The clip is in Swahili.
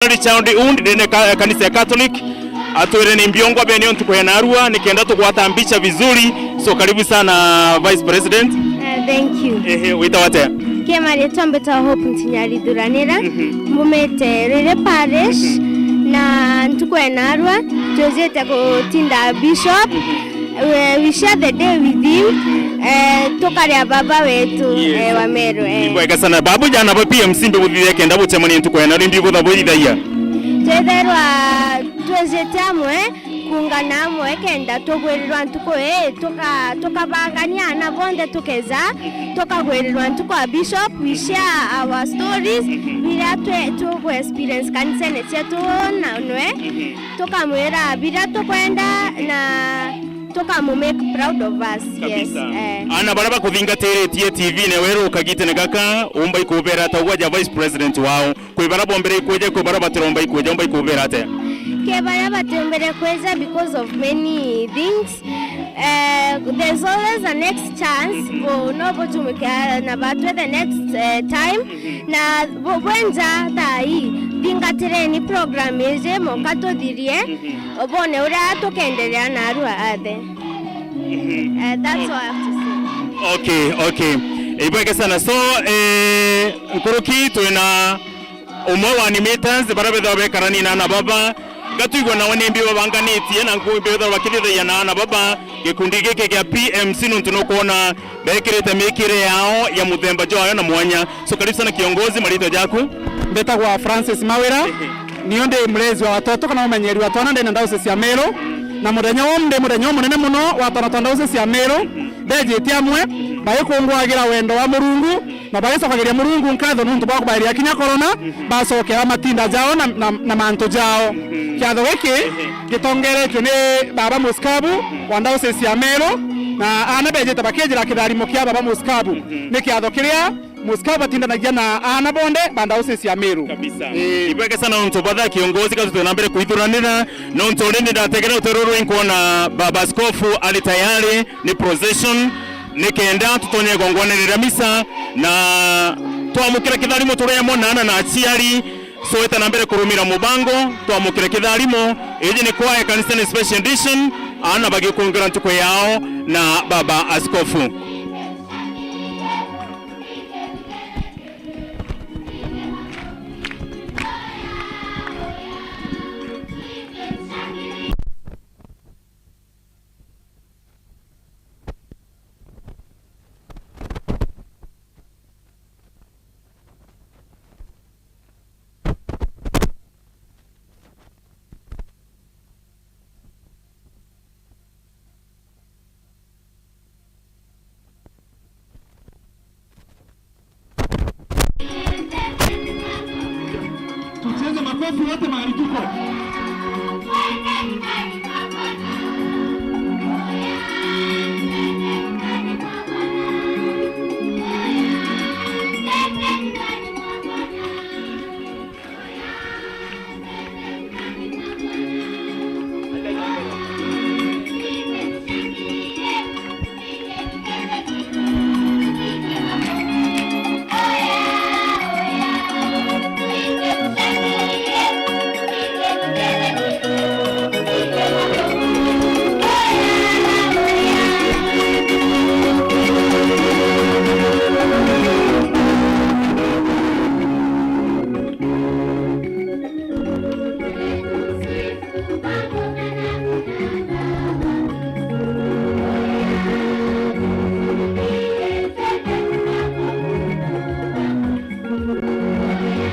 Chaundi undi dene kanisa ya Catholic atwere ni mbiongwa benio ntukoya Arua nikienda tukuwatambicha vizuri, so karibu sana Vice President. Thank you. Wita wate Kema leto mbeta hope ntinyari duranira mumete rere parish na ntukoya Arua tuzete kutinda bishop. We share the day with him. Tokaria baba wetu wa Meru. Mbweka sana babu jana ba PMC mbe buthire kenda butemani ntukoya na ndi butha boithaia. Twetherwa twezetamwe kunganamwe kenda togwerirwa ntukoe tokabangania na bonde tukeza tokagwerirwa ntuko bishop. We share our stories bila to experience kanisene chetu na nwe tokamwera bila tokwenda na toka mu make proud of us. Yes. Ana baraba kuthingatire TV ne wero ukagitene kaka umba ikubera tawajja Vice President wao kwibara bombere ikuje kwibara teromba ikuje umba ikubera ate kebara batembere kweza because of many things. There's always a next chance for nobo tumika na batwe the next time na bwenza dai dingatire ni program eje mokato dirie obone ura tokendelea na Arua ade. That's all I have to say. Okay. Ibweke sana. So nkuruki tuina umwe animators barabetha bekarani na baba gatuigwa na wone mbi babanganitie na nkubetha bakithithia na baba gikundi gike kya PMC nuntuno kuona bekirete mikire yao ya muthemba joyo na mwanya. So karibu sana kiongozi, marito jaku mbetagwa Francis Mawira nionde mlezi wa watoto kana umenyeri wa twana ndenda ndauce ya Meru na muthenya munene muno wa twana ndauce cia Meru ndejete amwe bayikungwagira wendo wa Murungu na bagecokagiria Murungu nkatho nuntu bwa kubaria kinya corona bacokera matinda jao na manto jao. Kiatho giki gitongeretio ni baba Muskabu wa ndauce cia Meru na ana bejete bakejira kitharimo kia baba Muskabu ni kiatho kiria Muskabu atindanagia na ana bonde bandauce cia Meru kabisa. Ibweke sana nuntu batha kiongozi kazi tunambere kuithuranira nuntu nini ndategera utororo inkuona baba askofu ali tayari ni procession nikenda tutonye gongwanirira misa na twamukira kitharimo turemo nana na aciari so eta nambere kurumira mubango twamukira kitharimo eje ni kwa Kanisene special edition ana bagikongera ntuko yao na baba askofu. Tucheze makofi wote mahali tuko.